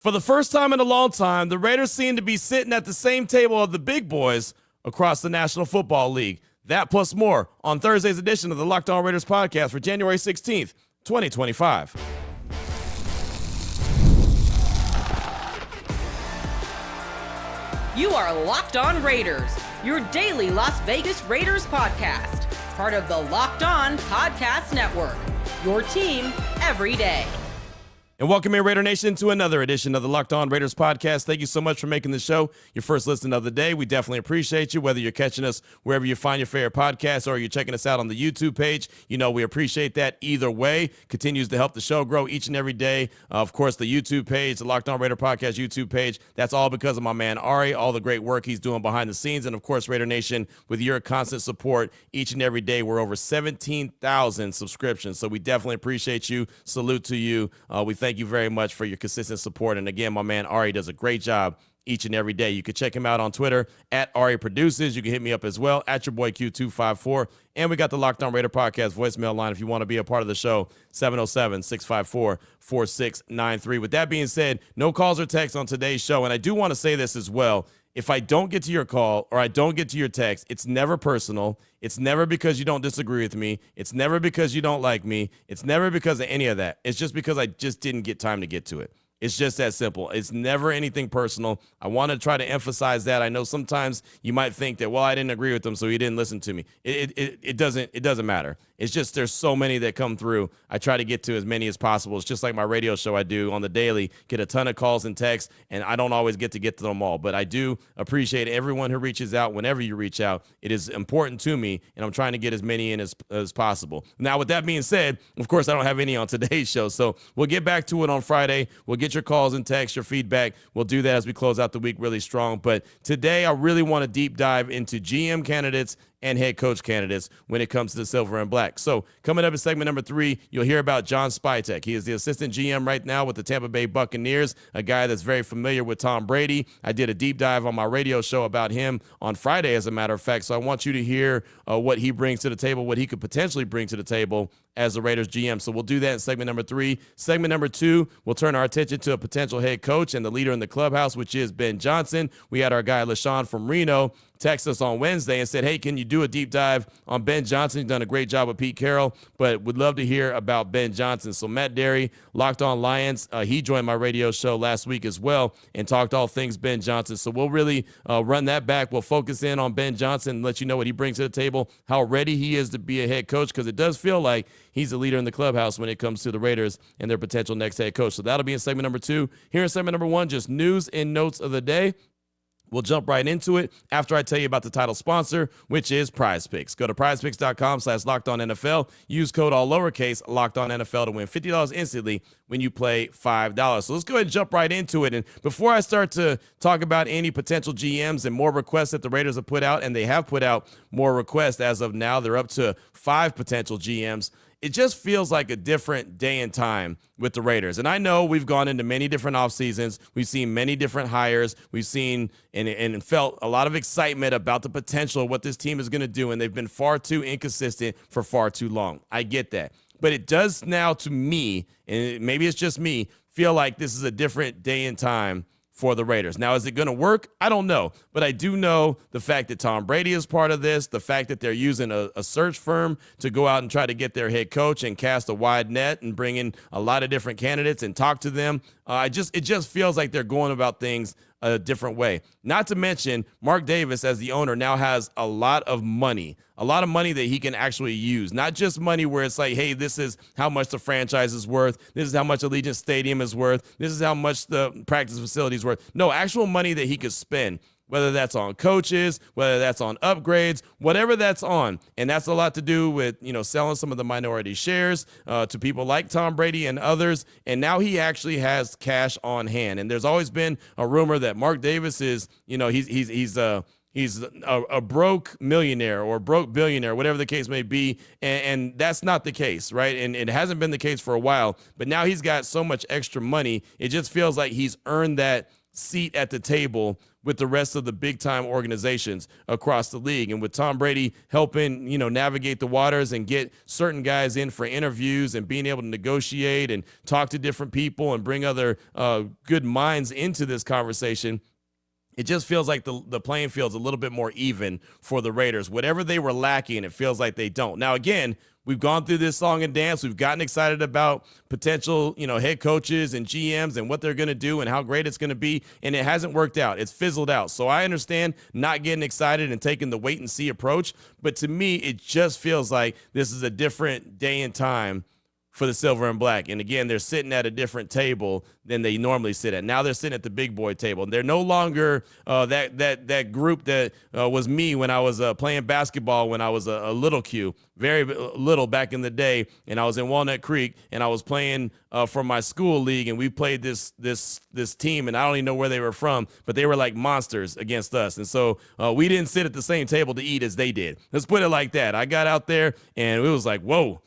For the first time in a long time, the Raiders seem to be sitting at the same table of the big boys across the National Football League. That plus more on Thursday's edition of the Locked On Raiders podcast for January 16th, 2025. You are Locked On Raiders, your daily Las Vegas Raiders podcast, part of the Locked On Podcast Network, your team every day. And welcome in, Raider Nation, to another edition of the Locked On Raiders podcast. Thank you so much for making the show your first listen of the day. We definitely appreciate you, whether you're catching us wherever you find your favorite podcast or you're checking us out on the YouTube page. You know, we appreciate that either way. Continues to help the show grow each and every day. Of course, the YouTube page, the Locked On Raider podcast YouTube page, that's all because of my man Ari, all the great work he's doing behind the scenes. And of course, Raider Nation, with your constant support each and every day, we're over 17,000 subscriptions. So we definitely appreciate you. Salute to you. We thank you very much for your consistent support. And again, my man Ari does a great job each and every day. You can check him out on Twitter at Ari Produces. You can hit me up as well at your boy Q254. And we got the Locked On Raider podcast voicemail line if you want to be a part of the show, 707-654-4693. With that being said, no calls or texts on today's show. And I do want to say this as well. If I don't get to your call or I don't get to your text, it's never personal. It's never because you don't disagree with me. It's never because you don't like me. It's never because of any of that. It's just because I just didn't get time to get to it. It's just that simple. It's never anything personal. I want to try to emphasize that. I know sometimes you might think that, well, I didn't agree with them, so he didn't listen to me. It doesn't matter. It's just there's so many that come through. I try to get to as many as possible. It's just like my radio show I do on the daily, get a ton of calls and texts, and I don't always get to them all. But I do appreciate everyone who reaches out whenever you reach out. It is important to me, and I'm trying to get as many in as possible. Now, with that being said, of course, I don't have any on today's show, so we'll get back to it on Friday. We'll get your calls and texts, your feedback. We'll do that as we close out the week really strong. But today, I really want to deep dive into GM candidates and head coach candidates when it comes to the silver and black. So coming up in segment number 3, you'll hear about John Spytek. He is the assistant GM right now with the Tampa Bay Buccaneers, a guy that's very familiar with Tom Brady. I did a deep dive on my radio show about him on Friday, as a matter of fact. So I want you to hear what he brings to the table, what he could potentially bring to the table as the Raiders GM. So we'll do that in segment number 3. Segment number 2, we'll turn our attention to a potential head coach and the leader in the clubhouse, which is Ben Johnson. We had our guy LaShawn from Reno text us on Wednesday and said, hey, can you do a deep dive on Ben Johnson? He's done a great job with Pete Carroll, but would love to hear about Ben Johnson. So Matt Derry, Locked On Lions, he joined my radio show last week as well and talked all things Ben Johnson. So we'll really run that back. We'll focus in on Ben Johnson and let you know what he brings to the table, how ready he is to be a head coach, because it does feel like he's a leader in the clubhouse when it comes to the Raiders and their potential next head coach. So that'll be in segment number 2. Here in segment number 1, just news and notes of the day. We'll jump right into it after I tell you about the title sponsor, which is Prize Picks. Go to prizepicks.com/LockedOnNFL. Use code all lowercase LockedOnNFL to win $50 instantly when you play $5. So let's go ahead and jump right into it. And before I start to talk about any potential GMs and more requests that the Raiders have put out, and they have put out more requests as of now, they're up to 5 potential GMs. It just feels like a different day and time with the Raiders. And I know we've gone into many different off seasons. We've seen many different hires. We've seen and felt a lot of excitement about the potential of what this team is going to do. And they've been far too inconsistent for far too long. I get that. But it does now, to me, and maybe it's just me, feel like this is a different day and time for the Raiders. Now, is it going to work? I don't know. But I do know the fact that Tom Brady is part of this, the fact that they're using a search firm to go out and try to get their head coach and cast a wide net and bring in a lot of different candidates and talk to them. It just feels like they're going about things a different way. Not to mention, Mark Davis, as the owner, now has a lot of money that he can actually use. Not just money where it's like, hey, this is how much the franchise is worth. This is how much Allegiant Stadium is worth. This is how much the practice facility is worth. No, actual money that he could spend, whether that's on coaches, whether that's on upgrades, whatever that's on. And that's a lot to do with, selling some of the minority shares to people like Tom Brady and others. And now he actually has cash on hand. And there's always been a rumor that Mark Davis is, he's a broke millionaire or broke billionaire, whatever the case may be. And that's not the case, right? And it hasn't been the case for a while. But now he's got so much extra money, it just feels like he's earned that seat at the table with the rest of the big-time organizations across the league. And with Tom Brady helping, navigate the waters and get certain guys in for interviews and being able to negotiate and talk to different people and bring other good minds into this conversation, it just feels like the playing field is a little bit more even for the Raiders. Whatever they were lacking, it feels like they don't. Now, again, we've gone through this song and dance. We've gotten excited about potential, head coaches and GMs and what they're going to do and how great it's going to be, and it hasn't worked out. It's fizzled out. So I understand not getting excited and taking the wait-and-see approach, but to me, it just feels like this is a different day and time for the silver and black. And again, they're sitting at a different table than they normally sit at. Now they're sitting at the big boy table. They're no longer that group that was me when I was playing basketball when I was a little Q, very little back in the day, and I was in Walnut Creek, and I was playing for my school league, and we played this team, and I don't even know where they were from, but they were like monsters against us. And so we didn't sit at the same table to eat as they did. Let's put it like that. I got out there, and it was like, whoa.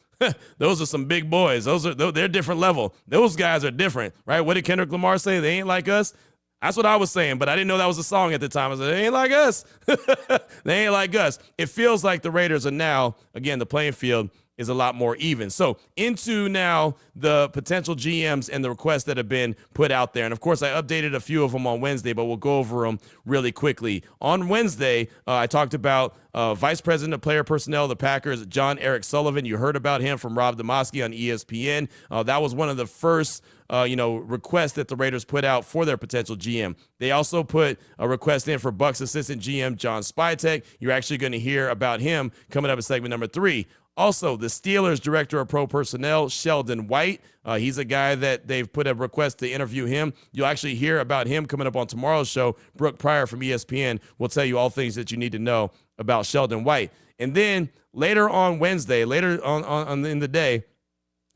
Those are some big boys. They're different level. Those guys are different, right? What did Kendrick Lamar say? They ain't like us. That's what I was saying, but I didn't know that was a song at the time. I said, they ain't like us. They ain't like us. It feels like the Raiders are now, again, the playing field is a lot more even. So into now the potential GMs and the requests that have been put out there. And of course, I updated a few of them on Wednesday, but we'll go over them really quickly. On Wednesday, I talked about Vice President of Player Personnel of the Packers, John Eric Sullivan. You heard about him from Rob Demoski on ESPN. That was one of the first requests that the Raiders put out for their potential GM. They also put a request in for Bucs assistant GM John Spytek. You're actually going to hear about him coming up in segment number 3. Also, the Steelers director of pro personnel, Sheldon White. He's a guy that they've put a request to interview him. You'll actually hear about him coming up on tomorrow's show. Brooke Pryor from ESPN will tell you all things that you need to know about Sheldon White. And then later on Wednesday, later on in the day,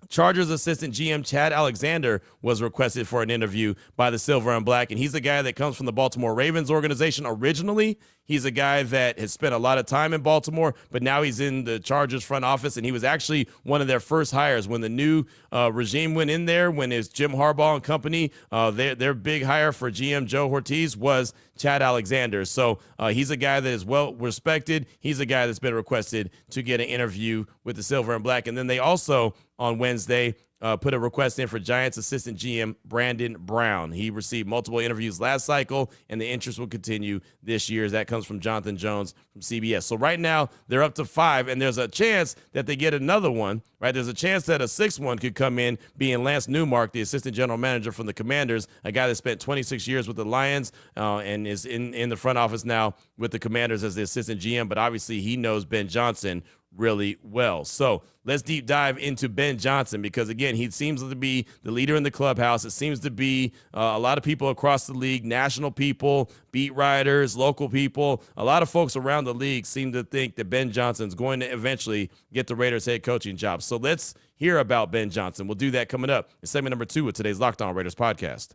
Chargers assistant GM Chad Alexander was requested for an interview by the Silver and Black, and he's a guy that comes from the Baltimore Ravens organization originally. He's a guy that has spent a lot of time in Baltimore, but now he's in the Chargers front office, and he was actually one of their first hires when the new regime went in there, when it's Jim Harbaugh and company. Their big hire for GM Joe Ortiz was Chad Alexander. So he's a guy that is well respected. He's a guy that's been requested to get an interview with the Silver and Black. And then they also, on Wednesday, put a request in for Giants assistant GM Brandon Brown. He received multiple interviews last cycle, and the interest will continue this year. That comes from Jonathan Jones from CBS. So right now, they're up to 5, and there's a chance that they get another one, right? There's a chance that a 6th one could come in, being Lance Newmark, the assistant general manager from the Commanders, a guy that spent 26 years with the Lions and is in the front office now with the Commanders as the assistant GM, but obviously he knows Ben Johnson really well. So let's deep dive into Ben Johnson, because again, he seems to be the leader in the clubhouse. It seems to be a lot of people across the league, national people, beat writers, local people, a lot of folks around the league seem to think that Ben Johnson's going to eventually get the Raiders head coaching job. So let's hear about Ben Johnson. We'll do that coming up in segment number 2 of today's Locked On Raiders podcast.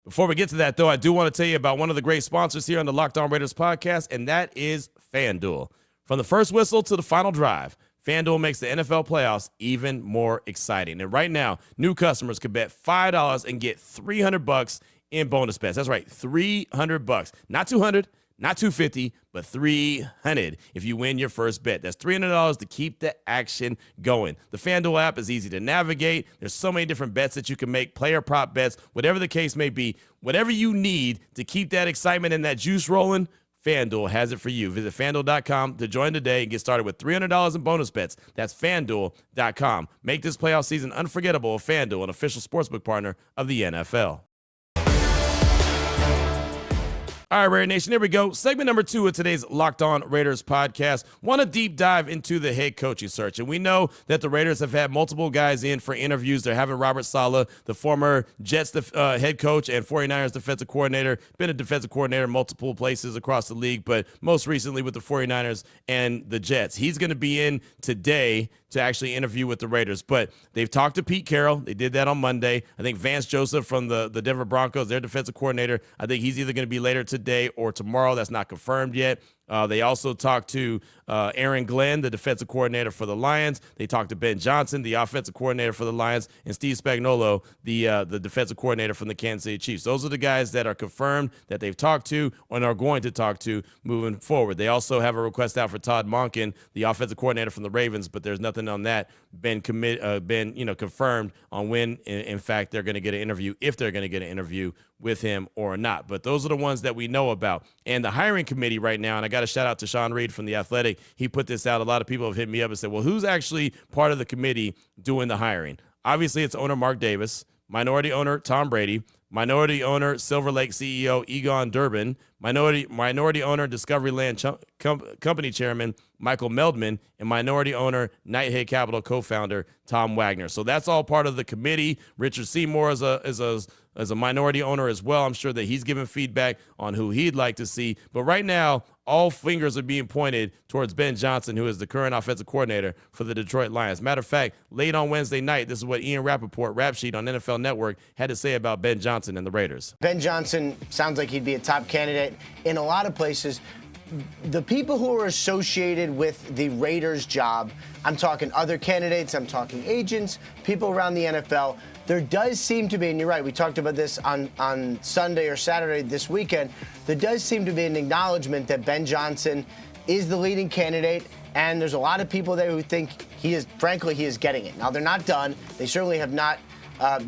Before we get to that, though, I do want to tell you about one of the great sponsors here on the Locked On Raiders podcast, and that is FanDuel. From the first whistle to the final drive, FanDuel makes the NFL playoffs even more exciting. And right now, new customers can bet $5 and get $300 in bonus bets. That's right, $300. Not $200, not $250, but $300 if you win your first bet. That's $300 to keep the action going. The FanDuel app is easy to navigate. There's so many different bets that you can make, player prop bets, whatever the case may be. Whatever you need to keep that excitement and that juice rolling, FanDuel has it for you. Visit FanDuel.com to join today and get started with $300 in bonus bets. That's FanDuel.com. Make this playoff season unforgettable with FanDuel, an official sportsbook partner of the NFL. All right, Raider Nation, here we go. Segment number 2 of today's Locked On Raiders podcast. Want to deep dive into the head coaching search. And we know that the Raiders have had multiple guys in for interviews. They're having Robert Saleh, the former Jets head coach and 49ers defensive coordinator, been a defensive coordinator in multiple places across the league, but most recently with the 49ers and the Jets. He's going to be in today to actually interview with the Raiders. But they've talked to Pete Carroll. They did that on Monday. I think Vance Joseph from the Denver Broncos, their defensive coordinator, I think he's either going to be later today or tomorrow. That's not confirmed yet. They also talked to Aaron Glenn, the defensive coordinator for the Lions. They talked to Ben Johnson, the offensive coordinator for the Lions, and Steve Spagnuolo, the defensive coordinator from the Kansas City Chiefs. Those are the guys that are confirmed that they've talked to and are going to talk to moving forward. They also have a request out for Todd Monken, the offensive coordinator from the Ravens, but there's nothing on that been confirmed on when, in fact, they're going to get an interview, if they're going to get an interview with him or not. But those are the ones that we know about. And the hiring committee right now, and I got to shout out to Sean Reed from The Athletic. He put this out. A lot of people have hit me up and said, well, who's actually part of the committee doing the hiring? Obviously, it's owner Mark Davis, minority owner Tom Brady, minority owner Silver Lake CEO Egon Durbin, minority owner Discovery Land Company Chairman Michael Meldman, and minority owner Nighthead Capital co-founder Tom Wagner. So that's all part of the committee. Richard Seymour is a minority owner as well. I'm sure that he's giving feedback on who he'd like to see. But right now, all fingers are being pointed towards Ben Johnson, who is the current offensive coordinator for the Detroit Lions. Matter of fact, late on Wednesday night, this is what Ian Rappaport, Rap Sheet on NFL Network, had to say about Ben Johnson and the Raiders. Ben Johnson sounds like he'd be a top candidate in a lot of places. The people who are associated with the Raiders job, I'm talking other candidates, I'm talking agents, people around the NFL, there does seem to be, and you're right, we talked about this on Sunday or Saturday this weekend, there does seem to be an acknowledgement that Ben Johnson is the leading candidate, and there's a lot of people there who think he is getting it. Now, they're not done. They certainly have not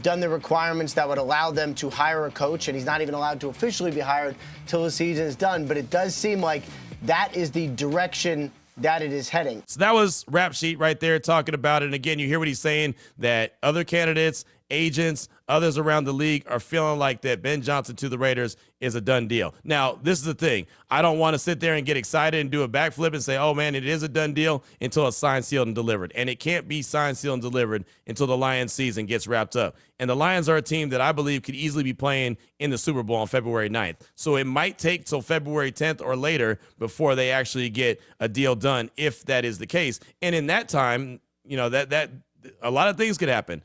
done the requirements that would allow them to hire a coach, and he's not even allowed to officially be hired till the season is done. But it does seem like that is the direction that it is heading. So that was Rap Sheet right there talking about it. And again, you hear what he's saying, that other candidates, agents, others around the league are feeling like that Ben Johnson to the Raiders is a done deal. Now, this is the thing. I don't want to sit there and get excited and do a backflip and say, oh, man, it is a done deal until it's signed, sealed, and delivered. And it can't be signed, sealed, and delivered until the Lions season gets wrapped up. And the Lions are a team that I believe could easily be playing in the Super Bowl on February 9th. So it might take till February 10th or later before they actually get a deal done, if that is the case. And in that time, that a lot of things could happen.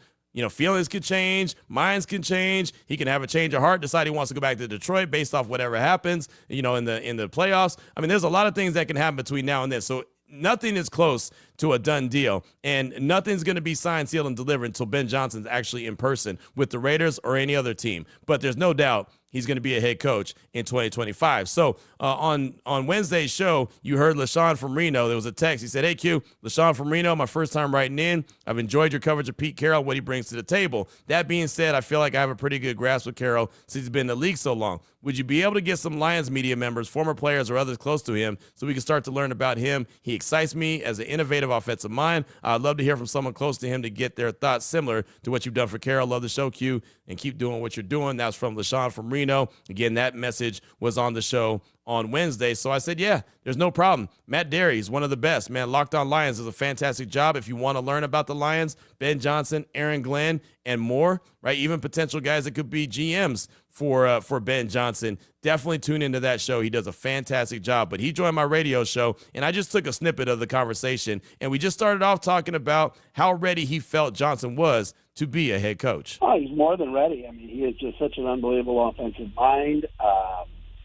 Feelings could change, minds can change. He can have a change of heart, decide he wants to go back to Detroit based off whatever happens, in the playoffs. I mean, there's a lot of things that can happen between now and then. So nothing is close to a done deal, and nothing's going to be signed, sealed, and delivered until Ben Johnson's actually in person with the Raiders or any other team. But there's no doubt he's going to be a head coach in 2025. So on Wednesday's show, you heard LaShawn from Reno. There was a text. He said, hey, Q, LaShawn from Reno, my first time writing in. I've enjoyed your coverage of Pete Carroll, what he brings to the table. That being said, I feel like I have a pretty good grasp of Carroll since he's been in the league so long. Would you be able to get some Lions media members, former players, or others close to him so we can start to learn about him? He excites me as an innovative offensive mind. I'd love to hear from someone close to him to get their thoughts similar to what you've done for Carroll. Love the show, Q, and keep doing what you're doing. That's from LaShawn from Reno. Again, that message was on the show on Wednesday. So I said, yeah, there's no problem. Matt Derry is one of the best. Man, Locked On Lions does a fantastic job. If you want to learn about the Lions, Ben Johnson, Aaron Glenn, and more, right? Even potential guys that could be GMs for Ben Johnson, definitely tune into that show. He does a fantastic job. But he joined my radio show, and I just took a snippet of the conversation, and we just started off talking about how ready he felt Johnson was to be a head coach. Oh, he's more than ready. I mean, he is just such an unbelievable offensive mind,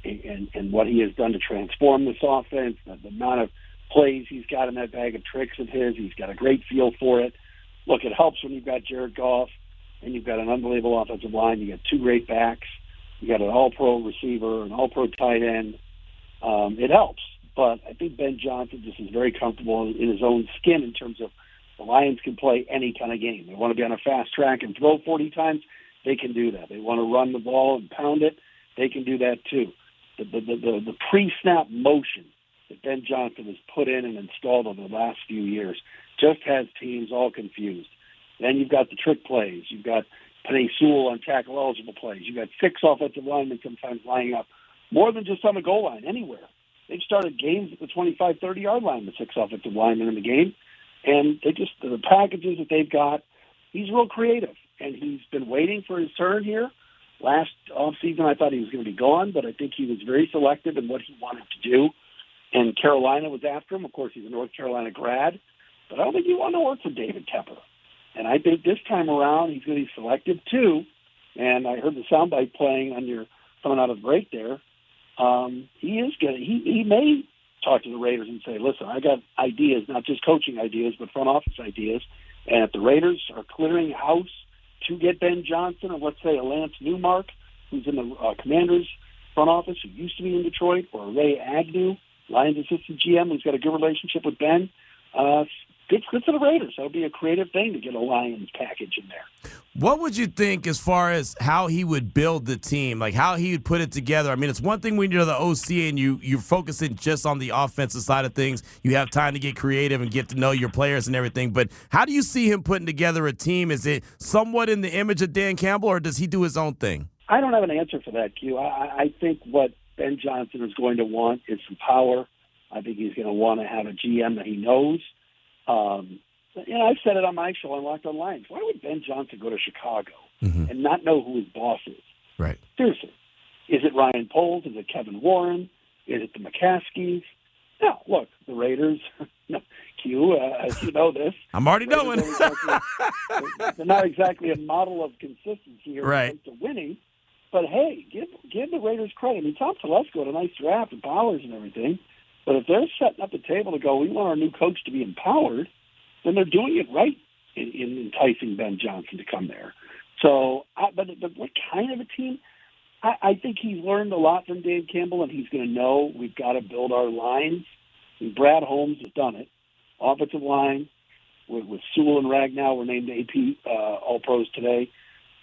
and what he has done to transform this offense, the amount of plays he's got in that bag of tricks of his. He's got a great feel for it. Look, it helps when you've got Jared Goff and you've got an unbelievable offensive line. You got two great backs. You got an all-pro receiver, an all-pro tight end. It helps. But I think Ben Johnson just is very comfortable in his own skin in terms of the Lions can play any kind of game. They want to be on a fast track and throw 40 times, they can do that. They want to run the ball and pound it, they can do that too. The pre-snap motion that Ben Johnson has put in and installed over the last few years just has teams all confused. Then you've got the trick plays. You've got Penei Sewell on tackle-eligible plays. You've got 6 offensive linemen sometimes lining up, more than just on the goal line, anywhere. They've started games at the 25, 30-yard line with 6 offensive linemen in the game. And the packages that they've got, he's real creative. And he's been waiting for his turn here. Last offseason, I thought he was going to be gone, but I think he was very selective in what he wanted to do. And Carolina was after him. Of course, he's a North Carolina grad. But I don't think he wanted to work for David Tepper. And I think this time around he's going to be selective too. And I heard the soundbite playing on your coming out of the break there. He may talk to the Raiders and say, listen, I got ideas, not just coaching ideas, but front office ideas. And if the Raiders are clearing house to get Ben Johnson, or let's say a Lance Newmark, who's in the Commanders front office, who used to be in Detroit, or Ray Agnew, Lions assistant GM, who's got a good relationship with Ben, good for the Raiders. That would be a creative thing to get a Lions package in there. What would you think as far as how he would build the team, like how he would put it together? I mean, it's one thing when you're the OC and you're focusing just on the offensive side of things. You have time to get creative and get to know your players and everything. But how do you see him putting together a team? Is it somewhat in the image of Dan Campbell, or does he do his own thing? I don't have an answer for that, Q. I think what Ben Johnson is going to want is some power. I think he's going to want to have a GM that he knows. I've said it on my show on Locked On Lions. Why would Ben Johnson go to Chicago and not know who his boss is? Right. Seriously. Is it Ryan Poles? Is it Kevin Warren? Is it the McCaskies? No, look, the Raiders, Q, as you know this. I'm already knowing. They're not exactly a model of consistency here when it comes to winning. But, hey, give the Raiders credit. I mean, Tom Telesco had a nice draft and Powers and everything. But if they're setting up the table to go, we want our new coach to be empowered, then they're doing it right in enticing Ben Johnson to come there. So, but what kind of a team? I think he's learned a lot from Dave Campbell, and he's going to know we've got to build our lines. And Brad Holmes has done it. Offensive line with Sewell and Ragnow were named AP All-Pros today.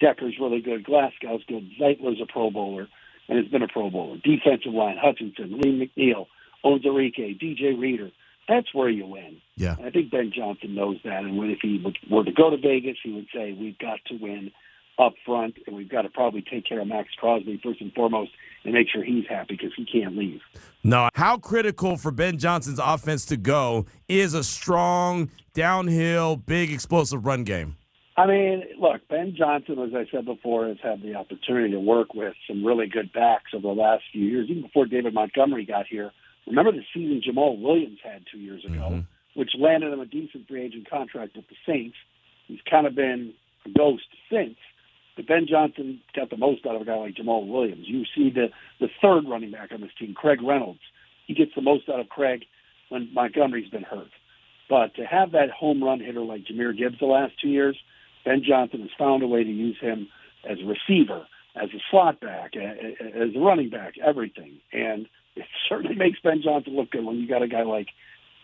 Decker's really good. Glasgow's good. Zeitler's a Pro Bowler and has been a Pro Bowler. Defensive line, Hutchinson, Lee McNeil, Onzarike, DJ Reader. That's where you win. Yeah. And I think Ben Johnson knows that. And if he were to go to Vegas, he would say, we've got to win up front, and we've got to probably take care of Max Crosby first and foremost and make sure he's happy because he can't leave. No, how critical for Ben Johnson's offense to go is a strong, downhill, big, explosive run game? I mean, look, Ben Johnson, as I said before, has had the opportunity to work with some really good backs over the last few years, even before David Montgomery got here. Remember the season Jamal Williams had 2 years ago, which landed him a decent free agent contract with the Saints. He's kind of been a ghost since. But Ben Johnson got the most out of a guy like Jamal Williams. You see the third running back on this team, Craig Reynolds. He gets the most out of Craig when Montgomery's been hurt. But to have that home run hitter like Jahmyr Gibbs the last 2 years, Ben Johnson has found a way to use him as a receiver, as a slot back, as a running back, everything. And it certainly makes Ben Johnson look good when you got a guy like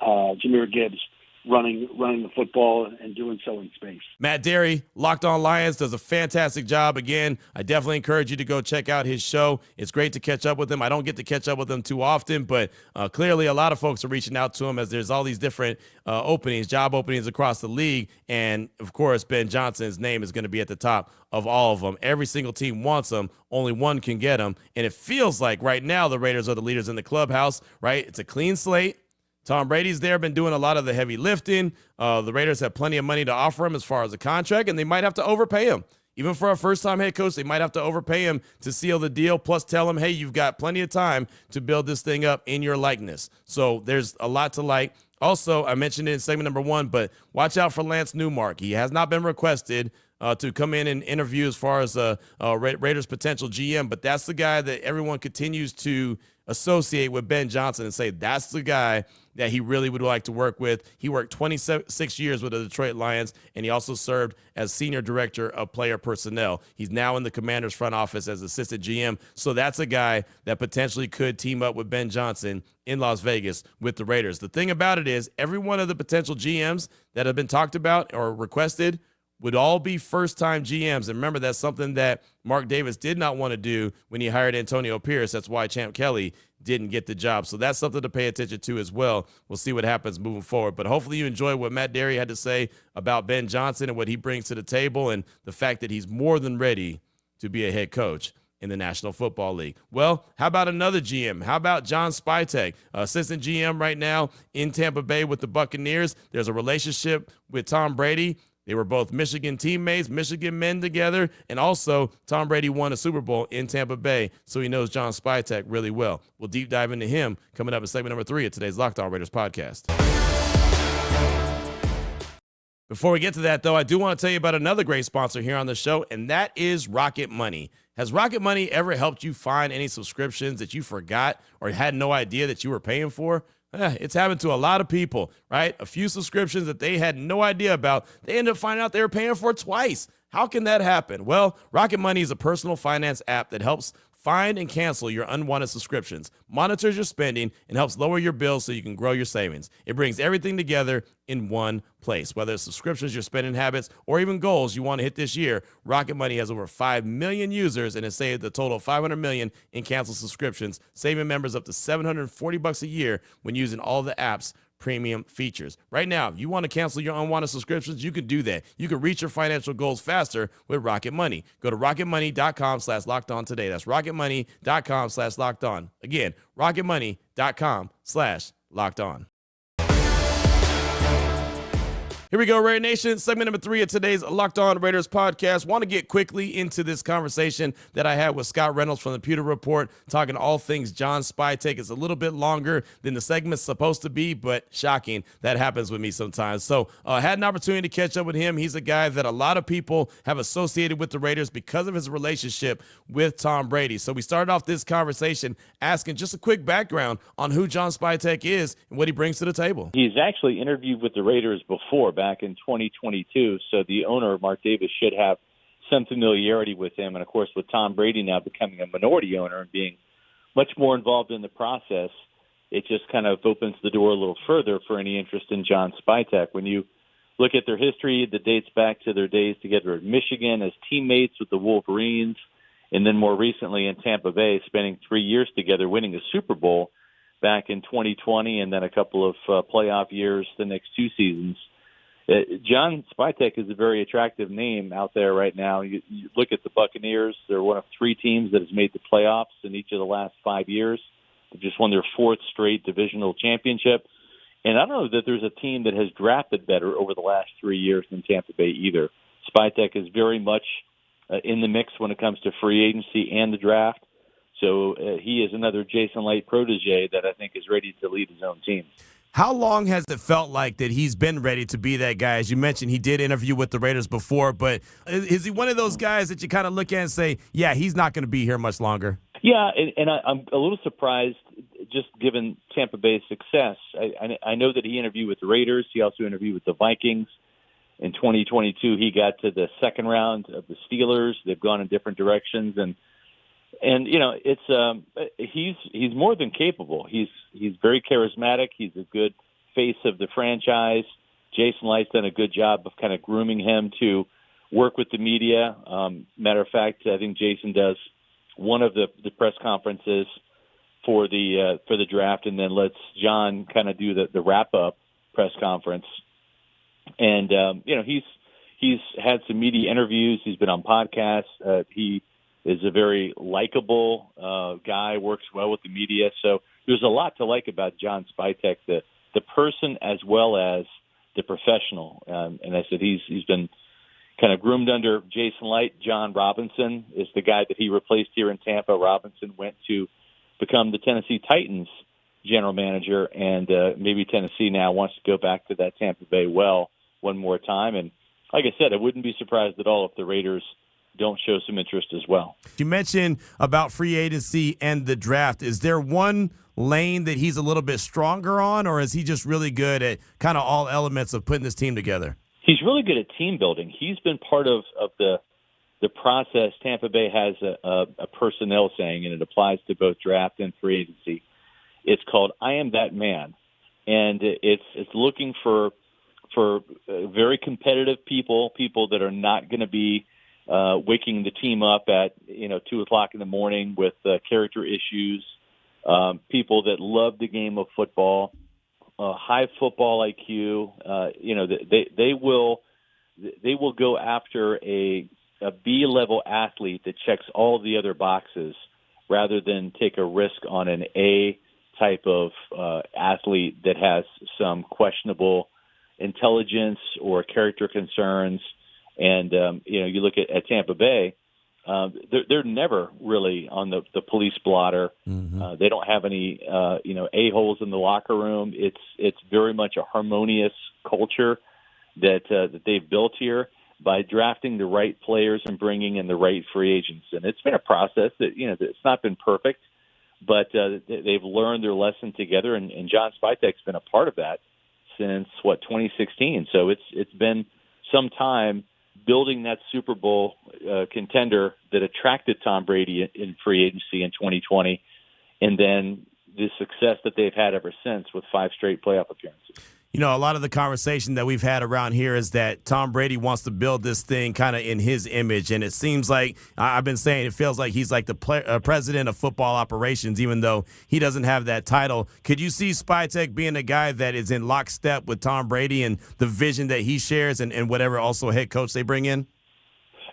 Jahmyr Gibbs running the football and doing so in space. Matt Derry, Locked On Lions, does a fantastic job. Again, I definitely encourage you to go check out his show. It's great to catch up with him. I don't get to catch up with him too often, but clearly a lot of folks are reaching out to him as there's all these different job openings across the league. And, of course, Ben Johnson's name is going to be at the top of all of them. Every single team wants him. Only one can get him. And it feels like right now the Raiders are the leaders in the clubhouse, right? It's a clean slate. Tom Brady's there, been doing a lot of the heavy lifting. The Raiders have plenty of money to offer him as far as a contract, and they might have to overpay him. Even for a first-time head coach, they might have to overpay him to seal the deal, plus tell him, hey, you've got plenty of time to build this thing up in your likeness. So there's a lot to like. Also, I mentioned it in segment number 1, but watch out for Lance Newmark. He has not been requested to come in and interview as far as Raiders' potential GM, but that's the guy that everyone continues to associate with Ben Johnson and say that's the guy that he really would like to work with. He worked 26 years with the Detroit Lions, and he also served as senior director of player personnel. He's now in the Commanders front office as assistant GM. So that's a guy that potentially could team up with Ben Johnson in Las Vegas with the Raiders. The thing about it is every one of the potential GMs that have been talked about or requested would all be first-time GMs. And remember, that's something that Mark Davis did not want to do when he hired Antonio Pierce. That's why Champ Kelly didn't get the job. So that's something to pay attention to as well. We'll see what happens moving forward. But hopefully you enjoy what Matt Derry had to say about Ben Johnson and what he brings to the table and the fact that he's more than ready to be a head coach in the National Football League. Well, how about another GM? How about John Spytek, assistant GM right now in Tampa Bay with the Buccaneers? There's a relationship with Tom Brady. They were both Michigan teammates, Michigan men together, and also Tom Brady won a Super Bowl in Tampa Bay, so he knows John Spytek really well. We'll deep dive into him coming up in segment number 3 of today's Locked On Raiders podcast. Before we get to that, though, I do want to tell you about another great sponsor here on the show, and that is Rocket Money. Has Rocket Money ever helped you find any subscriptions that you forgot or had no idea that you were paying for? It's happened to a lot of people, right? A few subscriptions that they had no idea about, they ended up finding out they were paying for it twice. How can that happen? Well, Rocket Money is a personal finance app that helps find and cancel your unwanted subscriptions, monitors your spending, and helps lower your bills so you can grow your savings. It brings everything together in one place. Whether it's subscriptions, your spending habits, or even goals you want to hit this year, Rocket Money has over 5 million users and has saved a total of $500 million in canceled subscriptions, saving members up to $740 a year when using all the app's premium features. Right now, if you want to cancel your unwanted subscriptions, you can do that. You can reach your financial goals faster with Rocket Money. Go to rocketmoney.com/lockedon today. That's rocketmoney.com/lockedon. Again, rocketmoney.com/lockedon. Here we go, Raider Nation. Segment number 3 of today's Locked On Raiders podcast. Want to get quickly into this conversation that I had with Scott Reynolds from the Pewter Report, talking all things John Spytek. It's a little bit longer than the segment's supposed to be, but shocking. That happens with me sometimes. So I had an opportunity to catch up with him. He's a guy that a lot of people have associated with the Raiders because of his relationship with Tom Brady. So we started off this conversation asking just a quick background on who John Spytek is and what he brings to the table. He's actually interviewed with the Raiders before, back in 2022, so the owner, Mark Davis, should have some familiarity with him. And, of course, with Tom Brady now becoming a minority owner and being much more involved in the process, it just kind of opens the door a little further for any interest in John Spytek. When you look at their history that dates back to their days together at Michigan as teammates with the Wolverines, and then more recently in Tampa Bay, spending 3 years together, winning a Super Bowl back in 2020, and then a couple of playoff years the next 2 seasons. John Spytek is a very attractive name out there right now. You look at the Buccaneers, they're one of 3 teams that has made the playoffs in each of the last 5 years. They've just won their 4th straight divisional championship. And I don't know that there's a team that has drafted better over the last 3 years than Tampa Bay either. Spytek is very much in the mix when it comes to free agency and the draft. So he is another Jason Light protege that I think is ready to lead his own team. How long has it felt like that he's been ready to be that guy? As you mentioned, he did interview with the Raiders before, but is he one of those guys that you kind of look at and say, yeah, he's not going to be here much longer? Yeah, and I'm a little surprised just given Tampa Bay's success. I know that he interviewed with the Raiders. He also interviewed with the Vikings. In 2022, he got to the second round of the Steelers. They've gone in different directions, and you know, it's he's more than capable. He's very charismatic. He's a good face of the franchise. Jason Light's done a good job of kind of grooming him to work with the media. Matter of fact, I think Jason does one of the press conferences for the draft, and then lets John kind of do the wrap up press conference. And you know, he's had some media interviews. He's been on podcasts. He is a very likable guy, works well with the media. So there's a lot to like about John Spytek, the person as well as the professional. And I said he's been kind of groomed under Jason Light. John Robinson is the guy that he replaced here in Tampa. Robinson went to become the Tennessee Titans general manager, and maybe Tennessee now wants to go back to that Tampa Bay well one more time. And like I said, I wouldn't be surprised at all if the Raiders don't show some interest as well. You mentioned about free agency and the draft. Is there one lane that he's a little bit stronger on, or is he just really good at kind of all elements of putting this team together? He's really good at team building. He's been part of the process. Tampa Bay has a personnel saying, and it applies to both draft and free agency. It's called "I am that man," and it's looking for very competitive people that are not going to be waking the team up at 2:00 in the morning with character issues, people that love the game of football, high football IQ. They will go after a B-level athlete that checks all the other boxes rather than take a risk on an A type of athlete that has some questionable intelligence or character concerns. And, you look at Tampa Bay, they're never really on the police blotter. Mm-hmm. They don't have any, a-holes in the locker room. It's very much a harmonious culture that they've built here by drafting the right players and bringing in the right free agents. And it's been a process that, it's not been perfect, but they've learned their lesson together, and John Spytek's been a part of that since 2016. So it's been some time building that Super Bowl contender that attracted Tom Brady in free agency in 2020, and then the success that they've had ever since with 5 straight playoff appearances. You know, a lot of the conversation that we've had around here is that Tom Brady wants to build this thing kind of in his image. And it seems like, I've been saying, it feels like he's like the president of football operations, even though he doesn't have that title. Could you see Spytek being a guy that is in lockstep with Tom Brady and the vision that he shares and whatever also head coach they bring in?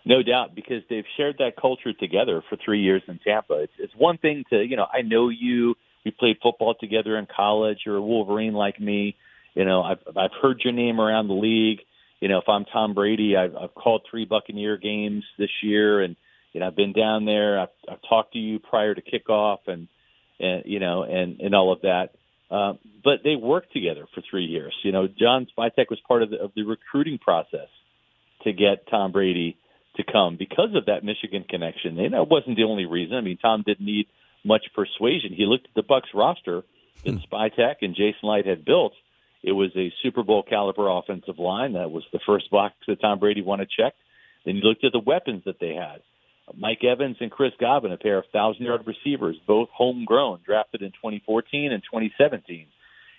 No doubt, because they've shared that culture together for 3 years in Tampa. It's one thing to, I know you, we played football together in college, you're a Wolverine like me. I've heard your name around the league. If I'm Tom Brady, I've called 3 Buccaneer games this year, and I've been down there. I've talked to you prior to kickoff, and all of that. But they worked together for 3 years. John Spytek was part of the recruiting process to get Tom Brady to come because of that Michigan connection. And that wasn't the only reason. I mean, Tom didn't need much persuasion. He looked at the Bucs roster that Spytek and Jason Light had built. It was a Super Bowl caliber offensive line. That was the first box that Tom Brady wanted checked. Then you looked at the weapons that they had. Mike Evans and Chris Godwin, a pair of 1,000-yard receivers, both homegrown, drafted in 2014 and 2017.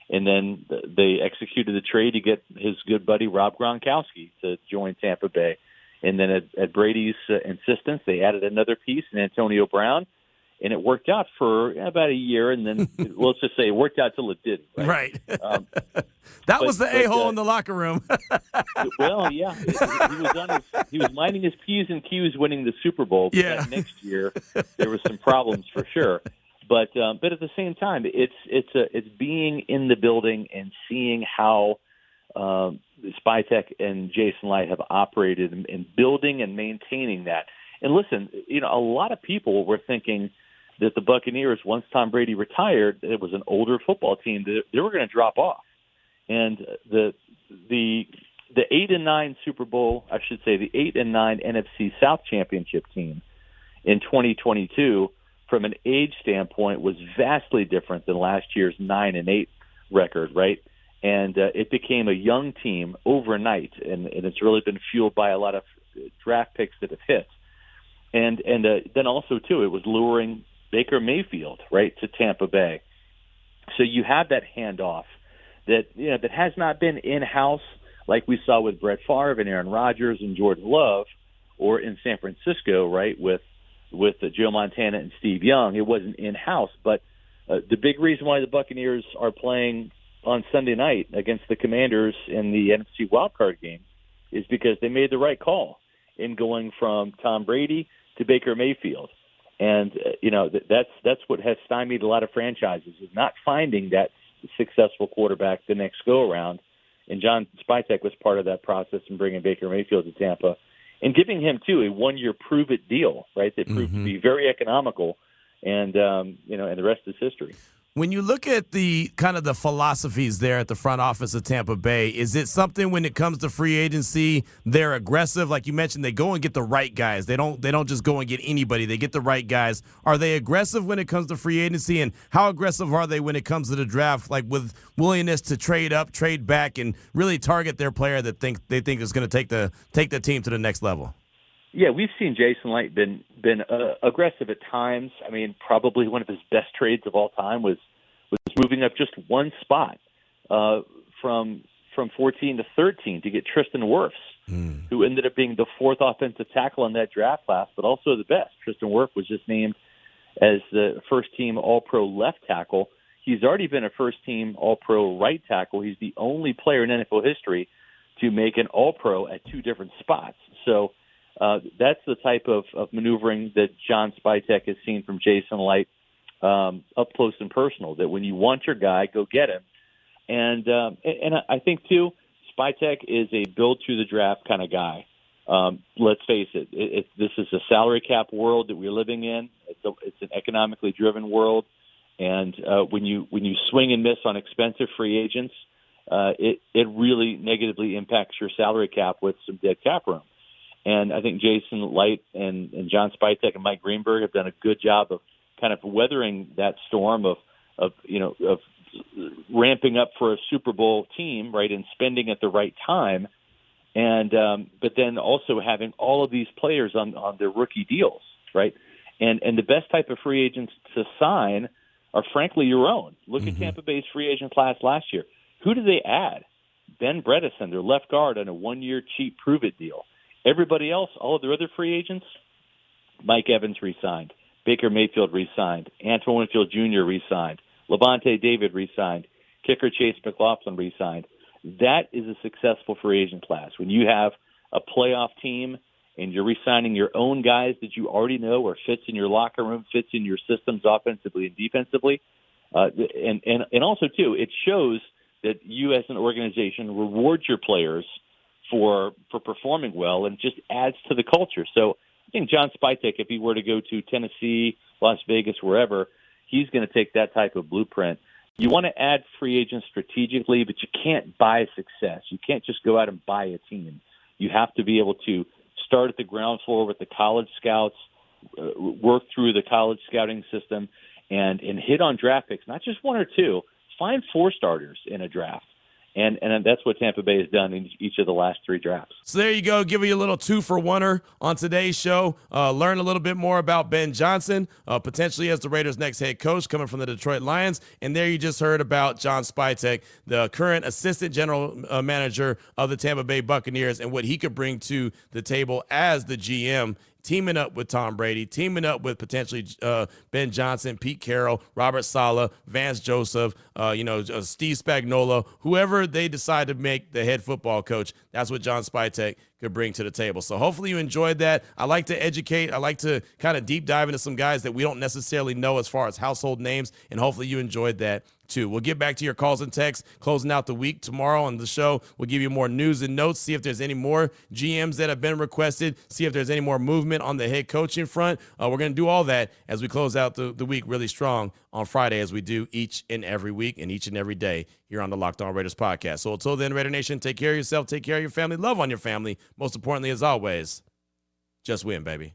And then they executed the trade to get his good buddy Rob Gronkowski to join Tampa Bay. And then at Brady's insistence, they added another piece in Antonio Brown. And it worked out for about a year, and then let's just say it worked out till it didn't. Right. That was the a-hole in the locker room. Well, yeah, he was minding his P's and Q's, winning the Super Bowl. But that next year there was some problems for sure. But at the same time, it's being in the building and seeing how Spytek and Jason Light have operated in building and maintaining that. And listen, a lot of people were thinking that the Buccaneers, once Tom Brady retired, it was an older football team, they were going to drop off. And the 8-9 Super Bowl, I should say, the 8-9 NFC South Championship team in 2022, from an age standpoint, was vastly different than last year's 9-8 record, right? And it became a young team overnight, and it's really been fueled by a lot of draft picks that have hit. And then also, too, it was luring Baker Mayfield, right, to Tampa Bay. So you have that handoff that has not been in-house like we saw with Brett Favre and Aaron Rodgers and Jordan Love, or in San Francisco, right, with Joe Montana and Steve Young. It wasn't in-house. But the big reason why the Buccaneers are playing on Sunday night against the Commanders in the NFC wildcard game is because they made the right call in going from Tom Brady to Baker Mayfield. And, that's what has stymied a lot of franchises, is not finding that successful quarterback the next go-around. And John Spytek was part of that process in bringing Baker Mayfield to Tampa and giving him, too, a one-year prove-it deal, right, that proved to be very economical. And, and the rest is history. When you look at the kind of the philosophies there at the front office of Tampa Bay, is it something when it comes to free agency, they're aggressive? Like you mentioned, they go and get the right guys. They don't just go and get anybody. They get the right guys. Are they aggressive when it comes to free agency, and how aggressive are they when it comes to the draft, like with willingness to trade up, trade back, and really target their player that they think is going to take the team to the next level? Yeah, we've seen Jason Light been aggressive at times. I mean, probably one of his best trades of all time was moving up just one spot from 14 to 13 to get Tristan Wirfs, who ended up being the 4th offensive tackle in that draft class, but also the best. Tristan Wirfs was just named as the first-team All-Pro left tackle. He's already been a first-team All-Pro right tackle. He's the only player in NFL history to make an All-Pro at 2 different spots. So that's the type of maneuvering that John Spytek has seen from Jason Light up close and personal, that when you want your guy, go get him. And I think, too, Spytek is a build-through-the-draft kind of guy. Let's face it, this is a salary cap world that we're living in. It's an economically driven world. And when you swing and miss on expensive free agents, it really negatively impacts your salary cap with some dead cap room. And I think Jason Light and John Spytek and Mike Greenberg have done a good job of kind of weathering that storm of ramping up for a Super Bowl team, right, and spending at the right time, and but then also having all of these players on their rookie deals, right, and the best type of free agents to sign are frankly your own. Look at Tampa Bay's free agent class last year. Who did they add? Ben Bredesen, their left guard, on a 1-year cheap prove-it deal. Everybody else, all of their other free agents, Mike Evans re-signed, Baker Mayfield re-signed, Antoine Winfield Jr. re-signed, Levante David re-signed, kicker Chase McLaughlin re-signed. That is a successful free agent class. When you have a playoff team and you're re-signing your own guys that you already know or fits in your locker room, fits in your systems offensively and defensively, and also, too, it shows that you as an organization rewards your players for performing well, and just adds to the culture. So I think John Spytek, if he were to go to Tennessee, Las Vegas, wherever, he's going to take that type of blueprint. You want to add free agents strategically, but you can't buy success. You can't just go out and buy a team. You have to be able to start at the ground floor with the college scouts, work through the college scouting system, and hit on draft picks, not just one or two. Find 4 starters in a draft. And that's what Tampa Bay has done in each of the last 3 drafts. So there you go. Give you a little 2-for-1er on today's show. Learn a little bit more about Ben Johnson, potentially as the Raiders' next head coach coming from the Detroit Lions. And there you just heard about John Spytek, the current assistant general manager of the Tampa Bay Buccaneers, and what he could bring to the table as the GM, teaming up with Tom Brady, teaming up with potentially Ben Johnson, Pete Carroll, Robert Saleh, Vance Joseph, Steve Spagnuolo, whoever they decide to make the head football coach. That's what John Spytek could bring to the table. So hopefully you enjoyed that. I like to educate. I like to kind of deep dive into some guys that we don't necessarily know as far as household names, and hopefully you enjoyed that too. We'll get back to your calls and texts closing out the week tomorrow on the show. We'll give you more news and notes, see if there's any more GMs that have been requested, see if there's any more movement on the head coaching front. We're going to do all that as we close out the week really strong on Friday, as we do each and every week and each and every day here on the Locked On Raiders podcast. So until then, Raider Nation, take care of yourself, take care of your family, love on your family. Most importantly, as always, just win, baby.